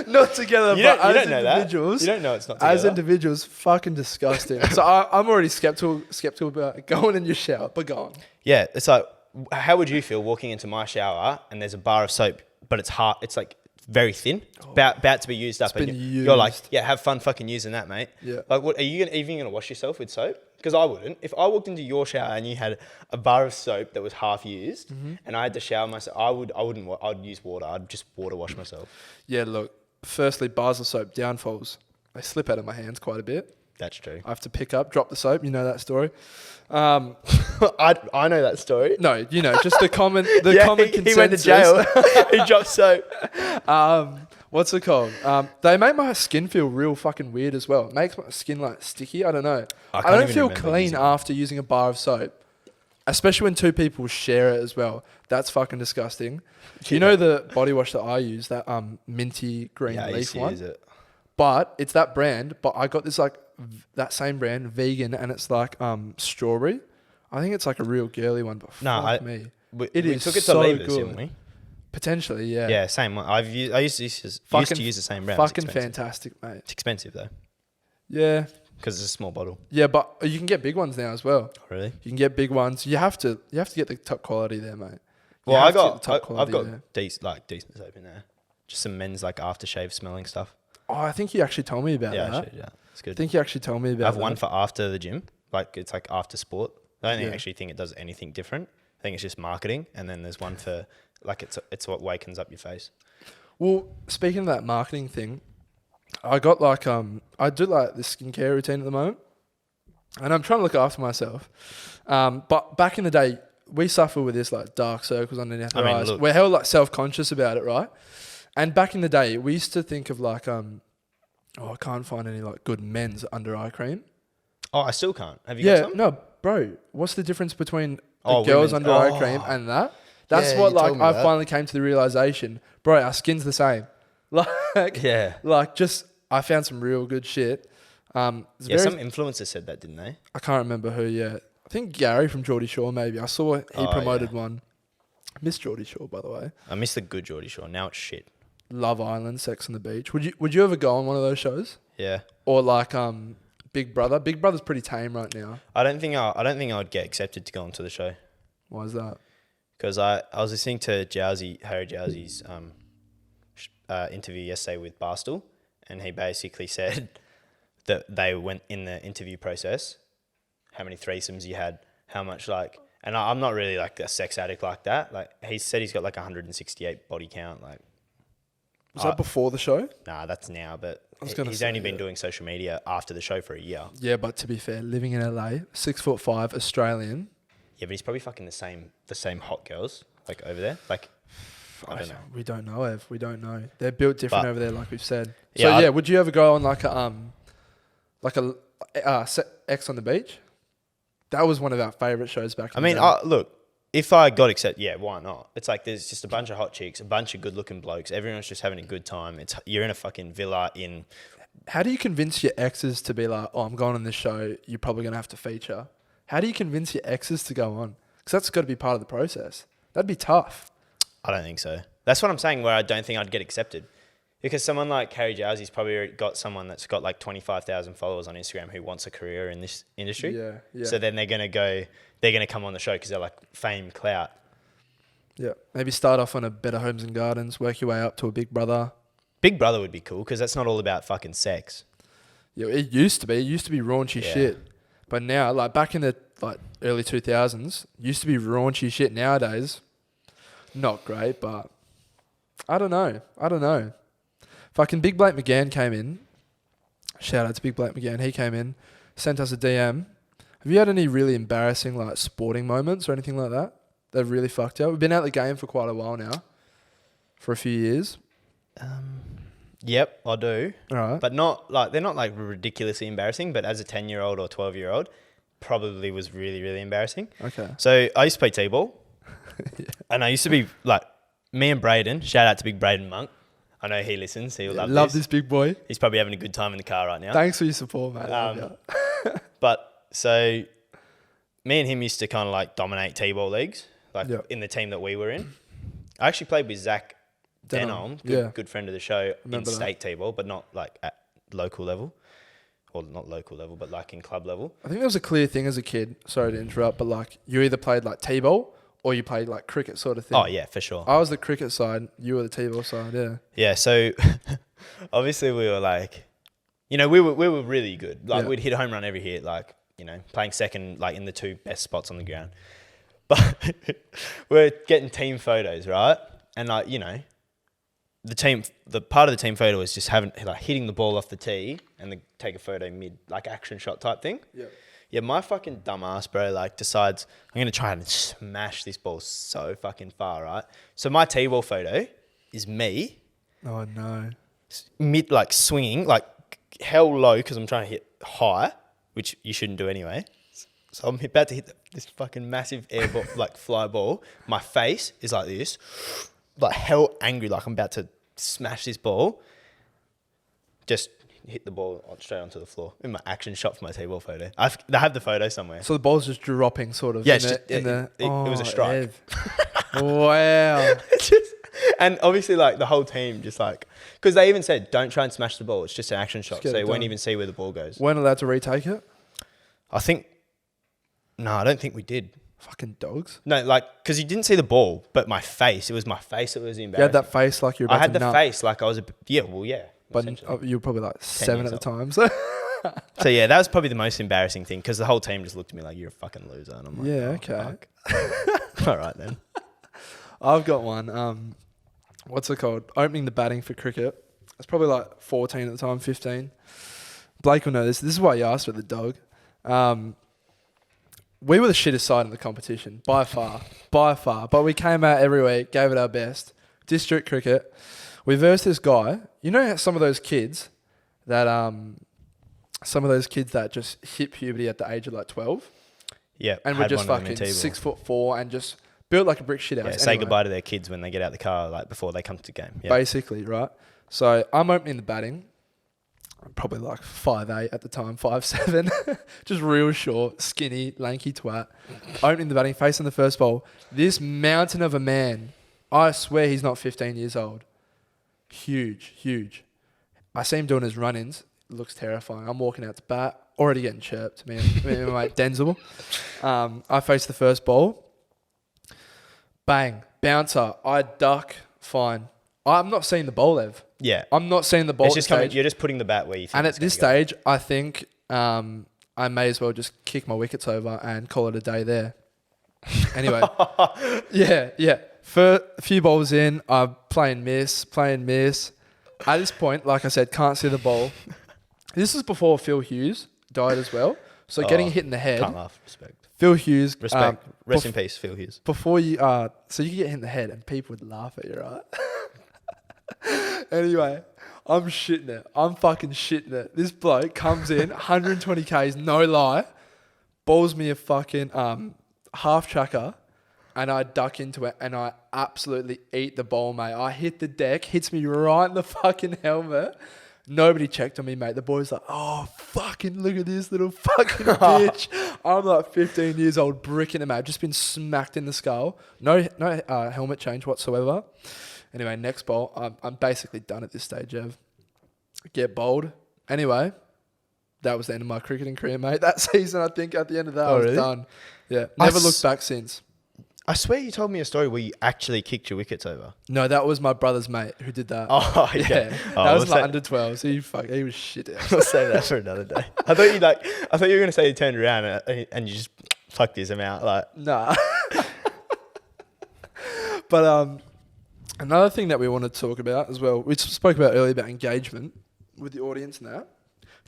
Not together, but as individuals. You don't know it's not together. As individuals, fucking disgusting. So I'm already skeptical about going in your shower, but go on. Yeah, it's like, how would you feel walking into my shower and there's a bar of soap, but it's hard, it's like very thin, about to be used up. And you're like, yeah, have fun fucking using that, mate. Yeah. Like, what are you even gonna wash yourself with soap? Because I wouldn't. If I walked into your shower and you had a bar of soap that was half used, and I had to shower myself, I'd use water. I'd just water wash myself. Yeah, look. Firstly, bars of soap downfalls. They slip out of my hands quite a bit. That's true. I have to pick up, drop the soap. You know that story. I know that story. No, you know, just the common consensus. He went to jail. He dropped soap. What's it called? They make my skin feel real fucking weird as well. It makes my skin like sticky. I don't know. I don't feel clean after using a bar of soap, especially when two people share it as well. That's fucking disgusting. You know the body wash that I use, that minty green leaf one? Use it. But it's that brand, but I got this like that same brand, vegan, and it's like strawberry. I think it's like a real girly one, but fuck me. We took it to Levers, didn't we? Potentially, yeah. Yeah, same one. I used to use the same brand. Fucking fantastic, mate. It's expensive though. Yeah. Because it's a small bottle. Yeah, but you can get big ones now as well. Oh, really? You can get big ones. You have to get the top quality there, mate. Well, I've got decent soap in there. Just some men's like aftershave smelling stuff. Oh, I think you actually told me about that. Actually, yeah, it's good. I think you actually told me about that. I have one for after the gym. Like it's like after sport. I don't actually think it does anything different. I think it's just marketing. And then there's one for like it's what wakens up your face. Well, speaking of that marketing thing, I got like I do like this skincare routine at the moment, and I'm trying to look after myself. But back in the day, we suffer with this like dark circles underneath our eyes. We're held like self-conscious about it, right? And back in the day, we used to think of like I can't find any like good men's under eye cream. Oh, I still can't. Have you got some? No, bro. What's the difference between a girl's under eye cream and that? That's what like I finally came to the realization, bro. Our skin's the same. I found some real good shit. Some influencers said that, didn't they? I can't remember who yet. I think Gary from Geordie Shore, maybe. I saw he promoted one. I miss Geordie Shore, by the way. I miss the good Geordie Shore. Now it's shit. Love Island, Sex on the Beach. Would you ever go on one of those shows? Yeah. Or like Big Brother. Big Brother's pretty tame right now. I don't think I would get accepted to go onto the show. Why is that? Because I was listening to Harry Jowsey's interview yesterday with Barstool, and he basically said that they went in the interview process, how many threesomes you had, how much like, and I'm not really like a sex addict like that. Like he said he's got like 168 body count, like Was that before the show? Nah, that's now. But he's say, only been doing social media after the show for a year. Yeah, but to be fair, living in LA, 6'5", Australian. Yeah, but he's probably fucking the same hot girls like over there. Like, I don't know. We don't know, Ev. We don't know. They're built different over there, like we've said. Yeah, so yeah, would you ever go on like a X on the Beach? That was one of our favorite shows back in the day. Look, if I got accepted, yeah, why not? It's like there's just a bunch of hot chicks, a bunch of good-looking blokes. Everyone's just having a good time. You're in a fucking villa in... How do you convince your exes to be like, oh, I'm going on this show, you're probably going to have to feature? How do you convince your exes to go on? Because that's got to be part of the process. That'd be tough. I don't think so. That's what I'm saying, where I don't think I'd get accepted. Because someone like Carrie Jowsey's probably got someone that's got like 25,000 followers on Instagram who wants a career in this industry. Yeah. So then they're going to come on the show because they're like fame, clout. Yeah. Maybe start off on a Better Homes and Gardens, work your way up to a Big Brother. Big Brother would be cool because that's not all about fucking sex. Yeah, it used to be. It used to be raunchy shit. But now, like back in the early 2000s, used to be raunchy shit. Nowadays, not great, but I don't know. Fucking Big Blake McGann came in. Shout out to Big Blake McGann. He came in, sent us a DM. Have you had any really embarrassing like sporting moments or anything like that that really fucked you up? We've been out the game for quite a while now, for a few years. Yep, I do. All right. But not like they're not like ridiculously embarrassing. But as a 10-year-old or 12-year-old, probably was really, really embarrassing. Okay. So I used to play t-ball, and I used to be like me and Braden. Shout out to Big Braden Monk. I know he listens. He'll love this big boy. He's probably having a good time in the car right now. Thanks for your support, mate. But so me and him used to kind of like dominate t-ball leagues, like in the team that we were in. I actually played with Zach Denholm, good friend of the show, in state t-ball, but not like at local level. Or not local level, but like in club level. I think there was a clear thing as a kid, sorry to interrupt, but like you either played like t-ball or you played like cricket sort of thing. Oh yeah, for sure. I was the cricket side, you were the t-ball side, yeah. Yeah, so obviously we were like, you know, we were really good. Like we'd hit a home run every hit, like, you know, playing second like in the two best spots on the ground. But we're getting team photos, right? And like, you know, the part of the team photo was just hitting the ball off the tee and then take a photo mid, like action shot type thing. Yeah. Yeah, my fucking dumbass, bro, like decides I'm going to try and smash this ball so fucking far, right? So my T-ball photo is me. Oh, no. Mid, like swinging, like hell low because I'm trying to hit high, which you shouldn't do anyway. So I'm about to hit this fucking massive air ball, like fly ball. My face is like this, like hell angry, like I'm about to smash this ball. Just hit the ball straight onto the floor in my action shot for my T-ball photo. I have the photo somewhere. So the ball's just dropping sort of. Yeah, it was a strike. Wow. And obviously like the whole team just like, because they even said don't try and smash the ball. It's just an action shot. So you won't even see where the ball goes. Weren't allowed to retake it? I don't think we did. Fucking dogs. No, like, because you didn't see the ball, but my face. It was my face that was embarrassing. You had that face like you were about to I had the nut. face like I was yeah. But you were probably like 7 at the time. So. So yeah, that was probably the most embarrassing thing because the whole team just looked at me like, you're a fucking loser. And I'm like, yeah, okay. All right then. I've got one. What's it called? Opening the batting for cricket. I was probably like 14 at the time, 15. Blake will know this. This is why you asked for the dog. We were the shittest side in the competition, by far. But we came out every week, gave it our best. District cricket. We versed this guy. You know some of those kids that just hit puberty at the age of like 12? Yeah. And we're just fucking 6'4" and just built like a brick shit house. Yeah, say goodbye to their kids when they get out the car, like before they come to the game. Yeah. Basically, right? So I'm opening the batting. I'm probably like 5'8" at the time, 5'7", just real short, skinny, lanky twat. Opening the batting, facing the first ball. This mountain of a man, I swear he's not 15 years old. Huge. I see him doing his run-ins. It looks terrifying. I'm walking out to bat, already getting chirped. Me and my mate Denzel. I face the first ball. Bang, bouncer. I duck, fine. I'm not seeing the ball, Ev. Yeah. I'm not seeing the ball. It's just coming, you're just putting the bat where you think. And at this stage, I think I may as well just kick my wickets over and call it a day there. Anyway. yeah. For a few balls in, I'm playing miss. At this point, like I said, can't see the ball. This is before Phil Hughes died as well. So getting hit in the head. Can't laugh. Respect. Phil Hughes. Respect. Rest in peace, Phil Hughes. Before you, so you could get hit in the head and people would laugh at you, right? Anyway, I'm shitting it. I'm fucking shitting it. This bloke comes in, 120 Ks, no lie, balls me a fucking half tracker, and I duck into it, and I absolutely eat the ball, mate. I hit the deck, hits me right in the fucking helmet. Nobody checked on me, mate. The boy's like, oh, fucking look at this little fucking bitch. I'm like 15 years old, bricking him out. Just been smacked in the skull. No helmet change whatsoever. Anyway, next bowl. I'm basically done at this stage, Ev. Get bowled. Anyway, that was the end of my cricketing career, mate. That season, I think, at the end of that, I was done. Yeah, never looked back since. I swear you told me a story where you actually kicked your wickets over. No, that was my brother's mate who did that. Oh, yeah. That was like under 12s. He was shit. I'll save that for another day. I thought you were going to say you turned around and you just plucked his out. Like, nah. But another thing that we want to talk about as well, we spoke about earlier about engagement with the audience now.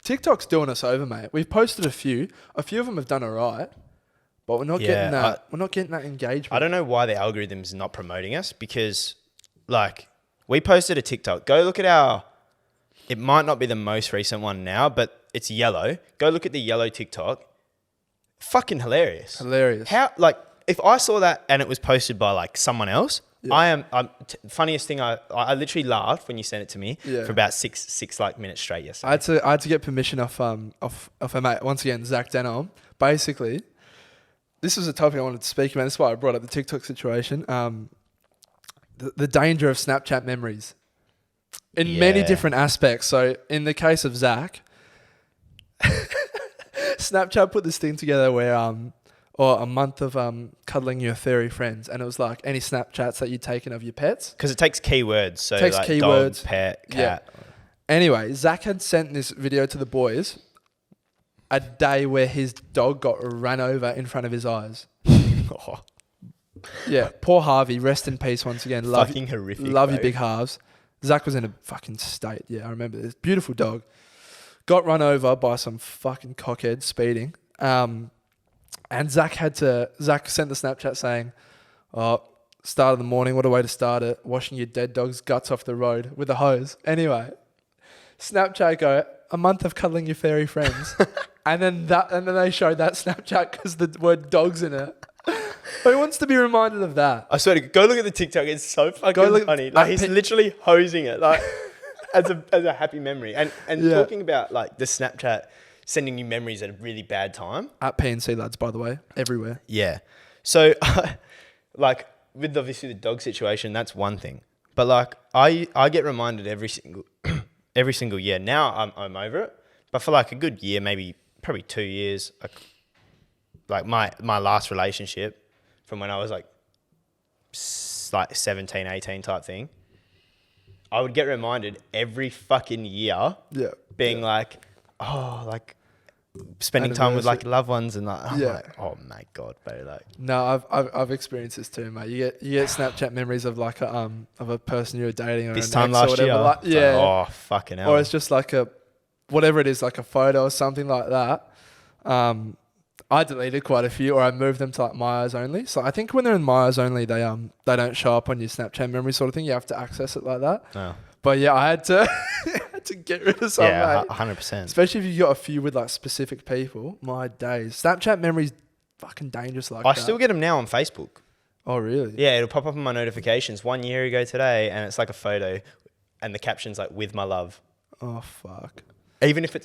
TikTok's doing us over, mate. We've posted a few. A few of them have done all right. But we're not getting that. We're not getting that engagement. I don't know why the algorithm's not promoting us because, like, we posted a TikTok. Go look at it might not be the most recent one now, but it's yellow. Go look at the yellow TikTok. Fucking hilarious. How, like, if I saw that and it was posted by, like, someone else, funniest thing, I literally laughed when you sent it to me for about six like minutes straight yesterday. I had to get permission off a mate, once again, Zach Denholm. Basically, this was a topic I wanted to speak about. This is why I brought up the TikTok situation. The danger of Snapchat memories in many different aspects. So in the case of Zach, Snapchat put this thing together where or a month of cuddling your furry friends, and it was like any Snapchats that you'd taken of your pets. Because it takes keywords. So like keywords, dog, pet, cat. Yeah. Anyway, Zach had sent this video to the boys a day where his dog got ran over in front of his eyes. Oh. Yeah, poor Harvey. Rest in peace once again. Fucking horrific. Love you, big halves. Zach was in a fucking state. Yeah, I remember this. Beautiful dog. Got run over by some fucking cockhead speeding. And Zach sent the Snapchat saying, oh, start of the morning, what a way to start it. Washing your dead dog's guts off the road with a hose. Anyway, Snapchat go, a month of cuddling your furry friends. and then they showed that Snapchat because the word dog's in it. Who wants to be reminded of that? I swear to God, go look at the TikTok. It's so fucking funny. Like he's literally hosing it like as a happy memory. And talking about like the Snapchat sending you memories at a really bad time. At PNC lads, by the way, everywhere. Yeah. So like with obviously the dog situation, that's one thing. But like I get reminded every single year. Now I'm over it. But for like a good year, probably 2 years, like my last relationship from when I was like 17, 18 type thing, I would get reminded every fucking year being like, oh, like spending time with like loved ones and like, like, oh my God, bro. Like, no, I've experienced this too, mate. You get Snapchat memories of like a person you were dating or this an time ex last or whatever. year. Like, yeah. Like, oh, fucking hell. Or it's just like whatever it is, like a photo or something like that. I deleted quite a few, or I moved them to like My Eyes Only. So I think when they're in My Eyes Only, they don't show up on your Snapchat memory sort of thing. You have to access it like that. Oh. But yeah, I had to get rid of some. Yeah, mate. 100%. Especially if you got a few with like specific people. My days, Snapchat memories, fucking dangerous like that. I still get them now on Facebook. Oh really? Yeah, it'll pop up on my notifications 1 year ago today, and it's like a photo, and the caption's like "with my love." Oh fuck. Even if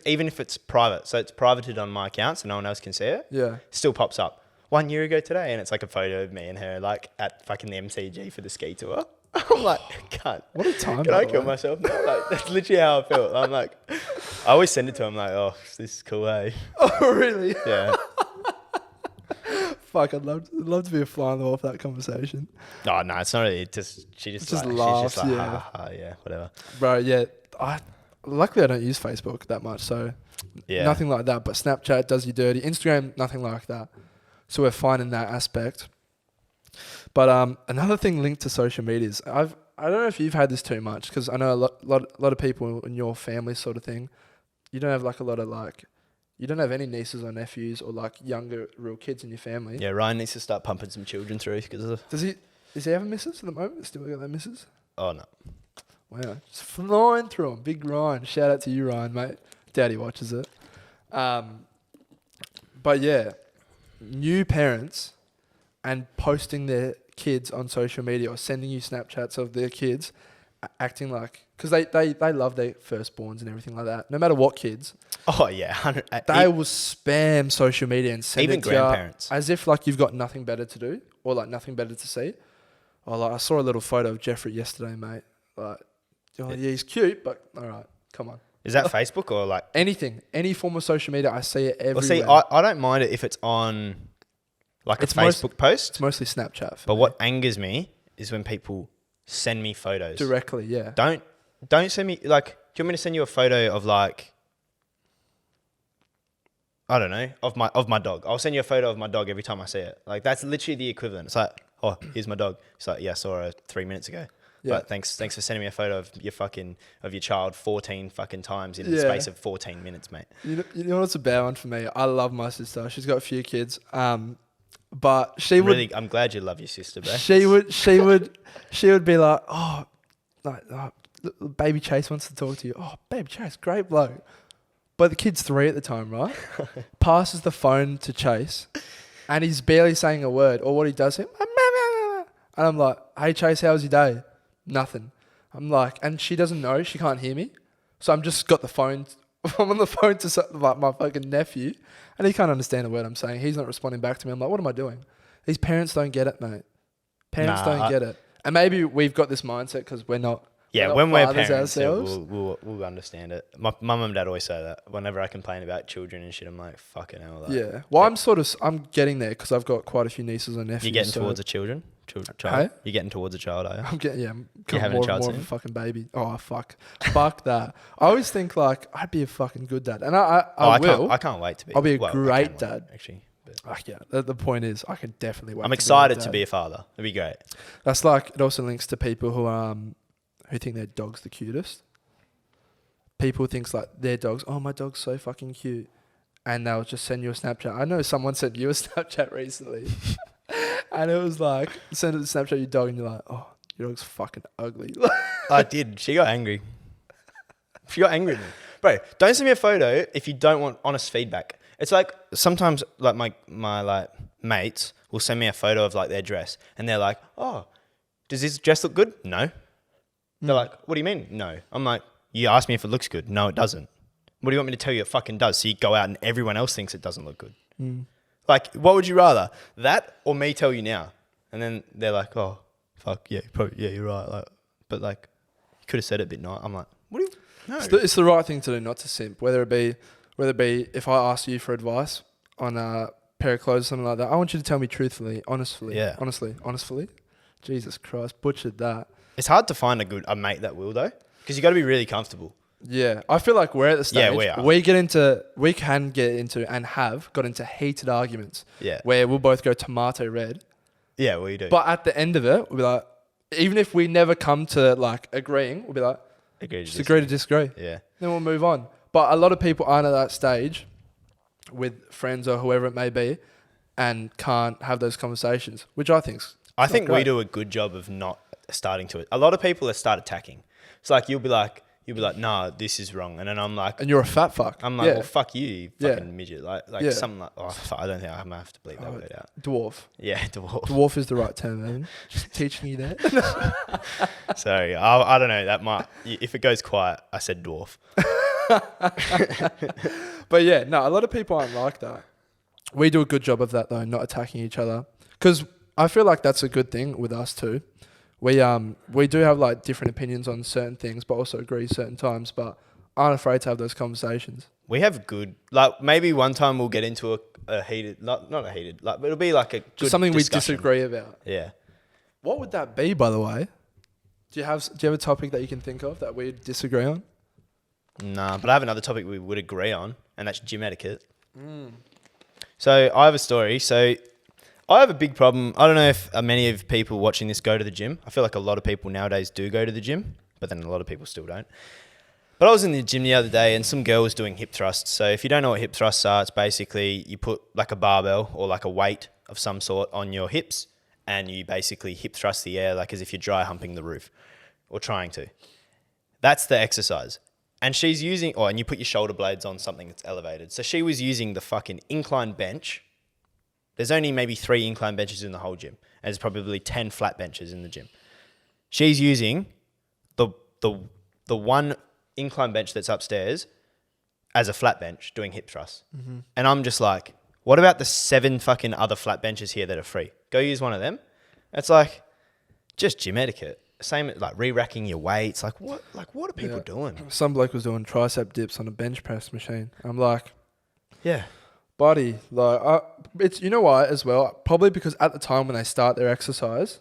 it's private, so it's privated on my account, so no one else can see it. Yeah. Still pops up 1 year ago today, and it's like a photo of me and her, like at fucking the MCG for the ski tour. I'm like, cunt. What a time. Can I kill myself now? Like, that's literally how I felt. I'm like, I always send it to him like, oh, this is cool, hey. Oh really? Yeah. Fuck, I'd love to be a fly on the wall for that conversation. Oh no, it's not really. She just laughs. She's just like, yeah, whatever. Bro, yeah. Luckily I don't use Facebook that much, so nothing like that. But Snapchat does you dirty. Instagram, nothing like that. So we're fine in that aspect. But another thing linked to social medias, I I don't know if you've had this too much, because I know a lot of people in your family sort of thing. You don't have like a lot of like, you don't have any nieces or nephews or like younger real kids in your family. Yeah, Ryan needs to start pumping some children through because of. Does he? Is he having misses at the moment? Still got that misses? Oh no. Wow, just flying through them. Big Ryan. Shout out to you, Ryan, mate. Daddy watches it. But yeah, new parents and posting their kids on social media or sending you Snapchats of their kids acting like, because they love their firstborns and everything like that. No matter what kids. Oh yeah, they will spam social media and send even it to grandparents you as if like you've got nothing better to do or like nothing better to see. Or like I saw a little photo of Jeffrey yesterday, mate. Like, oh yeah, he's cute, but all right, come on. Is that Facebook or like anything, any form of social media? I see it everywhere. Well, see, I don't mind it if it's on like a Facebook post. It's mostly Snapchat. But what angers me is when people send me photos directly. Yeah. Don't send me like. Do you want me to send you a photo of like? I don't know, of my dog. I'll send you a photo of my dog every time I see it. Like that's literally the equivalent. It's like, oh, here's my dog. It's like, yeah, I saw her 3 minutes ago. Yeah. But thanks for sending me a photo of your child 14 fucking times in the space of 14 minutes, mate. You know what's a bad one for me? I love my sister. She's got a few kids. But she would really, I'm glad you love your sister, bro. She would be like, oh, like baby Chase wants to talk to you. Oh, baby Chase, great bloke. But the kid's 3 at the time, right? Passes the phone to Chase, and he's barely saying a word. Or what he does, and I'm like, hey Chase, how was your day? Nothing. I'm like, and she doesn't know, she can't hear me. So I'm just got the phone. I'm on the phone to like my fucking nephew, and he can't understand a word I'm saying. He's not responding back to me. I'm like, what am I doing? These parents don't get it, mate. Parents don't get it. And maybe we've got this mindset because we're not. Yeah, when we're parents, we'll understand it. My mum and dad always say that. Whenever I complain about children and shit, I'm like, fucking hell. Like, yeah. Well, I'm getting there because I've got quite a few nieces and nephews. You're getting towards a child? Hey? You're getting towards a child, are you? I'm getting, yeah. You're having a child more soon? of a fucking baby. Oh, fuck. Fuck that. I always think like, I'd be a fucking good dad. And I will. I can't wait to be. I'll be a great dad. Actually. Yeah, the point is, I can definitely wait. I'm excited to be a father. It'd be great. That's like, it also links to people who think their dog's the cutest. People thinks like their dog's, oh, my dog's so fucking cute. And they'll just send you a Snapchat. I know someone sent you a Snapchat recently. And it was like, send a Snapchat of your dog and you're like, oh, your dog's fucking ugly. I did. She got angry. She got angry at me. Bro, don't send me a photo if you don't want honest feedback. It's like sometimes like my like mates will send me a photo of like their dress and they're like, oh, does this dress look good? No. They're like, what do you mean? No. I'm like, you asked me if it looks good. No, it doesn't. What do you want me to tell you? It fucking does. So you go out and everyone else thinks it doesn't look good. Like, what would you rather? That or me tell you now? And then they're like, oh, fuck, yeah, probably, yeah, you're right. Like, but like, you could have said it a bit nice. I'm like, what do you? No. It's the right thing to do, not to simp. Whether it be if I ask you for advice on a pair of clothes or something like that, I want you to tell me truthfully, honestly. Yeah. Honestly. Jesus Christ, butchered that. It's hard to find a mate that will though, because you got to be really comfortable. Yeah, I feel like we're at the stage. Yeah, we are. We can get into and have got into heated arguments. Yeah. Where we'll both go tomato red. Yeah, we do. But at the end of it, we'll be like, even if we never come to like agreeing, we'll be like, agree to disagree. Yeah. Then we'll move on. But a lot of people aren't at that stage with friends or whoever it may be, and can't have those conversations, which I think's. I think we do a good job of not starting to it. A lot of people start attacking. It's like you'll be like, nah, this is wrong, and then I'm like, and you're a fat fuck. I'm like, well, fuck you fucking midget. Like something like, oh, fuck, I don't think I'm gonna have to bleep that word out. Dwarf. Yeah, dwarf. Dwarf is the right term, man. Just teaching you that. Sorry, I don't know. That might, if it goes quiet, I said dwarf. But yeah, no, a lot of people aren't like that. We do a good job of that though, not attacking each other, because I feel like that's a good thing with us too. We do have like different opinions on certain things, but also agree certain times, but aren't afraid to have those conversations. We have good, like maybe one time we'll get into a heated, not a heated, like, but it'll be like a good something discussion. We disagree about. Yeah. What would that be, by the way? Do you have a topic that you can think of that we disagree on? Nah, but I have another topic we would agree on, and that's gym etiquette. So I have a story. So I have a big problem. I don't know if many of people watching this go to the gym. I feel like a lot of people nowadays do go to the gym, but then a lot of people still don't. But I was in the gym the other day and some girl was doing hip thrusts. So if you don't know what hip thrusts are, it's basically you put like a barbell or like a weight of some sort on your hips and you basically hip thrust the air like as if you're dry humping the roof or trying to. That's the exercise. And she's using, and you put your shoulder blades on something that's elevated. So she was using the fucking incline bench. There's only maybe 3 incline benches in the whole gym. And there's probably 10 flat benches in the gym. She's using the one incline bench that's upstairs as a flat bench doing hip thrusts. Mm-hmm. And I'm just like, what about the 7 fucking other flat benches here that are free? Go use one of them. It's like, just gym etiquette. Same like re-racking your weights. Like what are people doing? Some bloke was doing tricep dips on a bench press machine. I'm like, yeah, buddy, like it's, you know why as well? Probably because at the time when they start their exercise,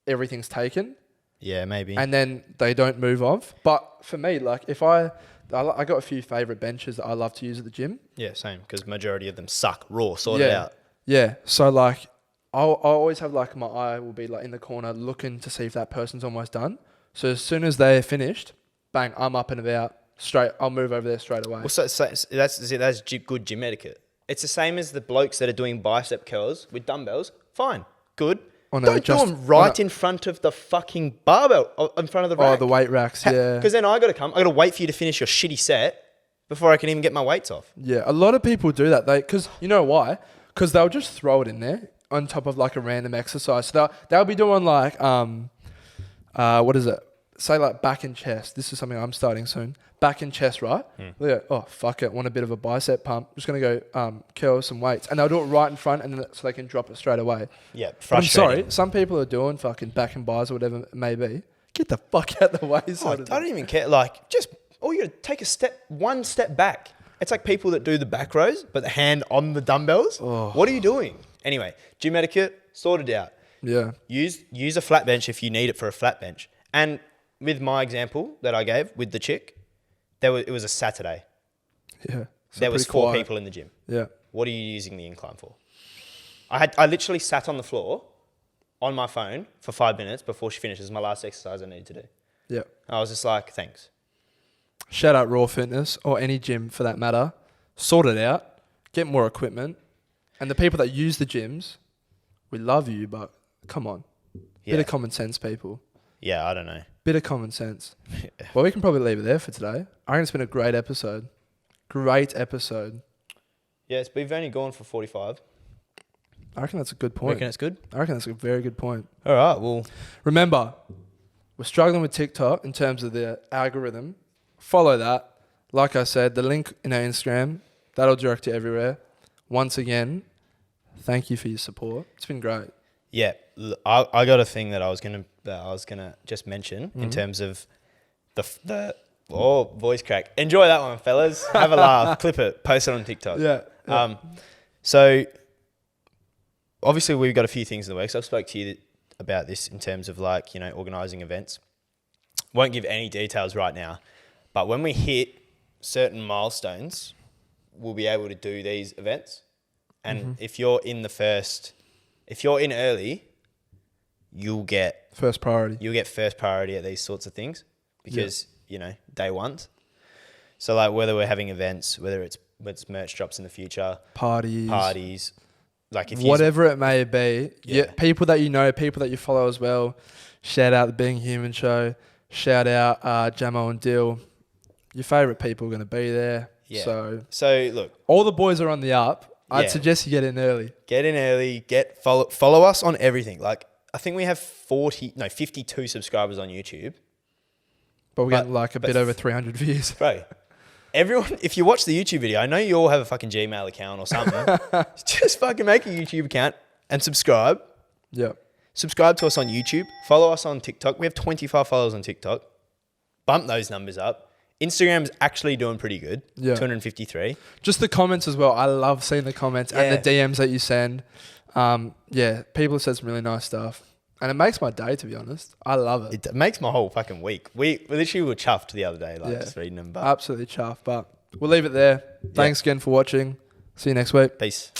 everything's taken. Yeah, maybe. And then they don't move off. But for me, like if I got a few favorite benches that I love to use at the gym. Yeah, same. Because majority of them suck raw. Sort it out. Yeah. So like, I'll always have like my eye will be like in the corner looking to see if that person's almost done. So as soon as they're finished, bang, I'm up and about straight. I'll move over there straight away. Well, so that's good gym etiquette. It's the same as the blokes that are doing bicep curls with dumbbells. Fine, good. Oh, no, don't do them right in front of the fucking barbell, in front of the rack. Oh, the weight racks, yeah. Because then I got to wait for you to finish your shitty set before I can even get my weights off. Yeah, a lot of people do that. Because you know why? Because they'll just throw it in there on top of like a random exercise. So they'll be doing like, what is it? Say like back and chest. This is something I'm starting soon. Back and chest, right? They go, oh, fuck it. Want a bit of a bicep pump. Just going to go curl some weights. And they'll do it right in front and then so they can drop it straight away. Yeah, frustrating. I'm sorry. Some people are doing fucking back and bis or whatever it may be. Get the fuck out of the way. I don't even care. Like, just, you got to take one step back. It's like people that do the back rows, but the hand on the dumbbells. Oh. What are you doing? Anyway, gym etiquette, sorted out. Yeah. Use a flat bench if you need it for a flat bench. And with my example that I gave with the chick, it was a Saturday. Yeah. So there was 4 people in the gym. Yeah. What are you using the incline for? I literally sat on the floor on my phone for 5 minutes before she finishes my last exercise I needed to do. Yeah. I was just like, thanks. Shout out Raw Fitness or any gym for that matter. Sort it out. Get more equipment. And the people that use the gyms, we love you, but come on. Yeah. Bit of common sense, people. Yeah, I don't know. Bit of common sense. Well, we can probably leave it there for today. I think it's been a great episode. Great episode. Yes, we've only gone for 45. I reckon that's a good point. You reckon it's good? I reckon that's a very good point. All right, well. Remember, we're struggling with TikTok in terms of the algorithm. Follow that. Like I said, the link in our Instagram, that'll direct you everywhere. Once again, thank you for your support. It's been great. Yeah, I got a thing that I was gonna just mention in terms of the voice crack. Enjoy that one, fellas. Have a laugh. Clip it. Post it on TikTok. Yeah. So obviously we've got a few things in the works. I've spoke to you about this in terms of like, organising events. Won't give any details right now, but when we hit certain milestones, we'll be able to do these events. And if you're in early, you'll get first priority. You'll get first priority at these sorts of things because, day ones. So like whether we're having events, whether it's merch drops in the future, parties, like if whatever it may be, people that you know, people that you follow as well. Shout out the Being Human show. Shout out Jamo and Dill. Your favourite people are going to be there. Yeah. So look, all the boys are on the up. I'd suggest you get in early. Get in early. Follow us on everything. Like I think we have 52 subscribers on YouTube. But we get like a bit over 300 views. Bro, everyone, if you watch the YouTube video, I know you all have a fucking Gmail account or something. Just fucking make a YouTube account and subscribe. Yeah. Subscribe to us on YouTube. Follow us on TikTok. We have 25 followers on TikTok. Bump those numbers up. Instagram's actually doing pretty good. Yeah. 253. Just the comments as well. I love seeing the comments and the DMs that you send. People have said some really nice stuff. And it makes my day, to be honest. I love it. It makes my whole fucking week. We literally were chuffed the other day, just reading them. But absolutely chuffed. But we'll leave it there. Thanks again for watching. See you next week. Peace.